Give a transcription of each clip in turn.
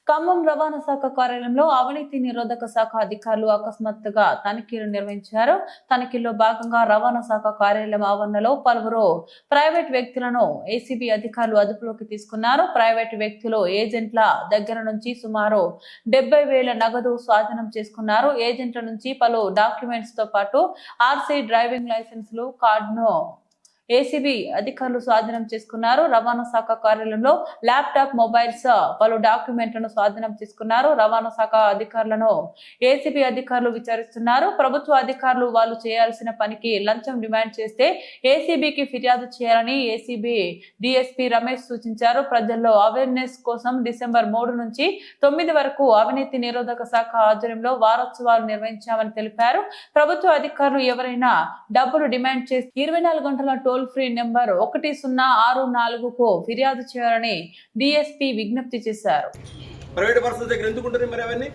ఖమ్మం రవాణా శాఖ కార్యాలయంలో అవినీతి నిరోధక శాఖ అధికారులు అకస్మాత్తుగా తనిఖీలు నిర్వహించారు. తనిఖీల్లో భాగంగా రవాణా శాఖ కార్యాలయం ఆవరణలో పలువురు ప్రైవేట్ వ్యక్తులను ఏసీబీ అధికారులు అదుపులోకి తీసుకున్నారు. ప్రైవేట్ వ్యక్తులు ఏజెంట్ల దగ్గర నుంచి సుమారు 70,000 నగదు స్వాధీనం చేసుకున్నారు. ఏజెంట్ల నుంచి పలు డాక్యుమెంట్స్ తో పాటు ఆర్సీ డ్రైవింగ్ లైసెన్సులు కార్డును ఏసీబీ అధికారులు స్వాధీనం చేసుకున్నారు. రవాణా శాఖ కార్యాలయంలో ల్యాప్టాప్, మొబైల్స్, పలు డాక్యుమెంట్లను స్వాధీనం చేసుకున్నారు. రవాణా శాఖ అధికారులను ఏసీబీ అధికారులు విచారిస్తున్నారు. ప్రభుత్వ అధికారులు వాళ్ళు చేయాల్సిన పనికి లంచం డిమాండ్ చేస్తే ఏసీబీకి ఫిర్యాదు చేయాలని ఏసీబీ డీఎస్పీ రమేష్ సూచించారు. ప్రజల్లో అవేర్నెస్ కోసం డిసెంబర్ 3 నుంచి 9 వరకు అవినీతి నిరోధక శాఖ ఆధ్వర్యంలో వారోత్సవాలు నిర్వహించామని తెలిపారు. ప్రభుత్వ అధికారులు ఎవరైనా డబ్బులు డిమాండ్ చేసి 24 గంటల టోల్ ఫ్రీ నెంబర్ 1064కు ఫిర్యాదు చేయాలని డీఎస్పీ విజ్ఞప్తి చేశారు. ప్రైవేట్ పర్సన్స్ దగ్గర ఎందుకుంటారు మరి అవన్నీ?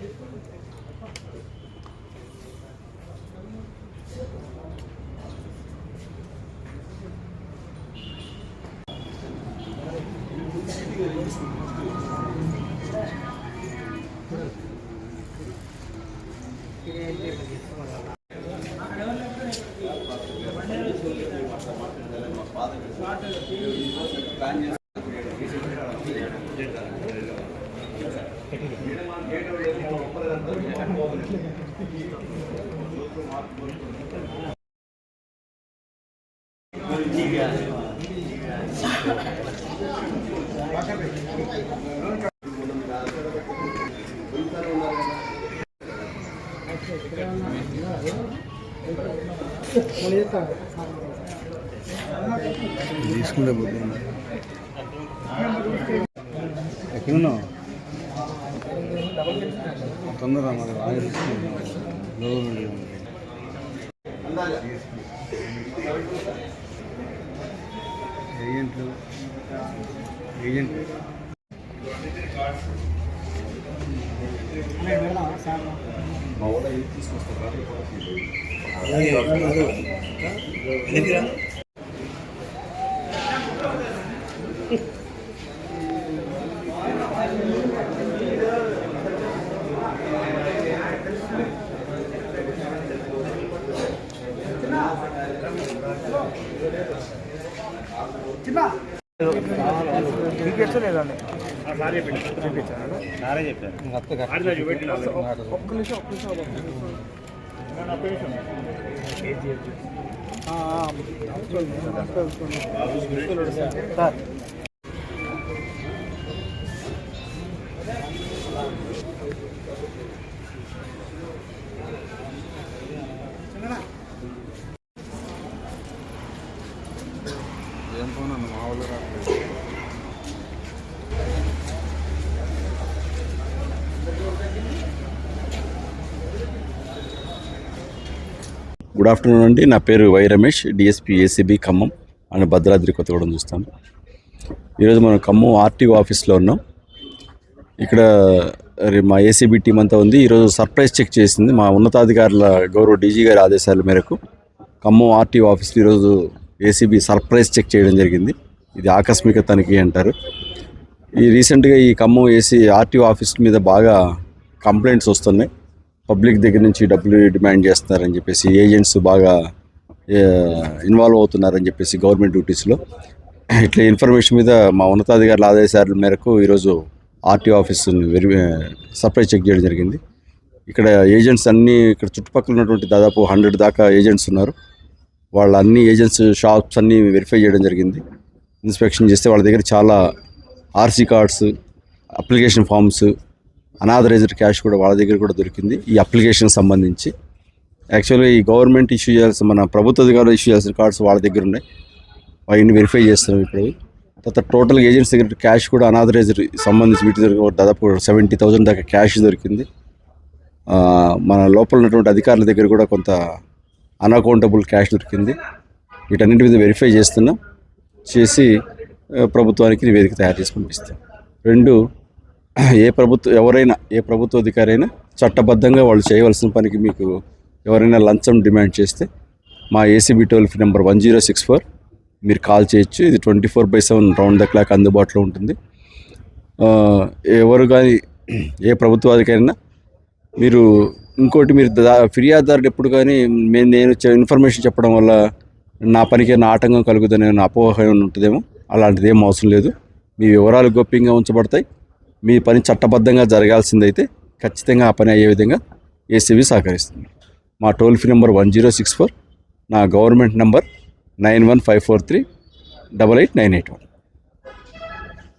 తీసుకుంటే పోతుంది ఎక్కడున్నావు తొందరగా మరి ఏజెంట్లు మా ఊళ్ళో తీసుకొస్తారు. లేదండి సార్ ఏం ఫోన్ అన్న మా వాళ్ళు రావట్లేదు. గుడ్ ఆఫ్టర్నూన్ అండి. నా పేరు Y Ramesh, DSP ACB Khammam అని భద్రాద్రి కొత్తగూడెం చూస్తాను. ఈరోజు మనం ఖమ్మం ఆర్టీఓ ఆఫీస్లో ఉన్నాం. ఇక్కడ మా ఏసీబీ టీం అంతా ఉంది. ఈరోజు సర్ప్రైజ్ చెక్ చేసింది మా ఉన్నతాధికారుల గౌరవ డీజీ గారి ఆదేశాల మేరకు ఖమ్మం ఆర్టీఓ ఆఫీస్లో ఈరోజు ఏసీబీ సర్ప్రైజ్ చెక్ చేయడం జరిగింది. ఇది ఆకస్మిక తనిఖీ అంటారు. ఈ రీసెంట్గా ఈ ఖమ్మం ఆర్టీఓ ఆఫీస్ మీద బాగా కంప్లైంట్స్ వస్తున్నాయి. పబ్లిక్ దగ్గర నుంచి డబ్బులు డిమాండ్ చేస్తున్నారని చెప్పేసి, ఏజెంట్స్ బాగా ఇన్వాల్వ్ అవుతున్నారని చెప్పేసి గవర్నమెంట్ డ్యూటీస్లో. ఇట్లా ఇన్ఫర్మేషన్ మీద మా ఉన్నతాధికారుల ఆదేశాల మేరకు ఈరోజు ఆర్టీఓ ఆఫీస్ని సర్ప్రైజ్ చెక్ చేయడం జరిగింది. ఇక్కడ ఏజెంట్స్ అన్నీ, ఇక్కడ చుట్టుపక్కల ఉన్నటువంటి దాదాపు 100 దాకా ఏజెంట్స్ ఉన్నారు. వాళ్ళ అన్ని ఏజెంట్స్ షాప్స్ అన్నీ వెరిఫై చేయడం జరిగింది. ఇన్స్పెక్షన్ చేస్తే వాళ్ళ దగ్గర చాలా RC cards, application forms, unauthorised cash కూడా వాళ్ళ దగ్గర కూడా దొరికింది. ఈ అప్లికేషన్ సంబంధించి యాక్చువల్గా ఈ గవర్నమెంట్ ఇష్యూ చేయాల్సిన, మన ప్రభుత్వ అధికారులు ఇష్యూ చేయాల్సిన కార్డ్స్ వాళ్ళ దగ్గర ఉన్నాయి. అవన్నీ వెరిఫై చేస్తున్నాం ఇప్పుడు. తర్వాత టోటల్ ఏజెంట్స్ దగ్గర క్యాష్ కూడా అనాథరైజ్డ్ సంబంధించి వీటి దగ్గర దాదాపు 70,000 దాకా క్యాష్ దొరికింది. మన లోపల ఉన్నటువంటి అధికారుల దగ్గర కూడా కొంత అన్అకౌంటబుల్ క్యాష్ దొరికింది. వీటన్నిటి మీద వెరిఫై చేస్తున్నాం. చేసి ప్రభుత్వానికి నివేదిక తయారు చేసి పంపిస్తాం. 2, ఏ ప్రభుత్వ అధికారి అయినా చట్టబద్ధంగా వాళ్ళు చేయవలసిన పనికి మీకు ఎవరైనా లంచం డిమాండ్ చేస్తే మా ఏసీబీ టోల్ ఫ్రీ నెంబర్ 1064 మీరు కాల్ చేయొచ్చు. ఇది 24/7 రౌండ్ ద క్లాక్ అందుబాటులో ఉంటుంది. ఎవరు కానీ ఏ ప్రభుత్వ అధికారైనా మీరు ఇంకోటి మీరు ఫిర్యాదుదారుడు ఎప్పుడు కానీ నేను ఇన్ఫర్మేషన్ చెప్పడం వల్ల నా పనికి ఏమైనా ఆటంకం కలుగుతుందనే అపోహ ఏమైనా ఉంటుందేమో, అలాంటిది ఏం అవసరం లేదు. మీ వివరాలు గోప్యంగా ఉంచబడతాయి. మీ పని చట్టబద్ధంగా జరగాల్సిందైతే ఖచ్చితంగా ఆ పని అయ్యే విధంగా ఏసీబీ సహకరిస్తుంది. మా టోల్ ఫ్రీ నెంబర్ 1064, నా గవర్నమెంట్ నెంబర్ 9154388981.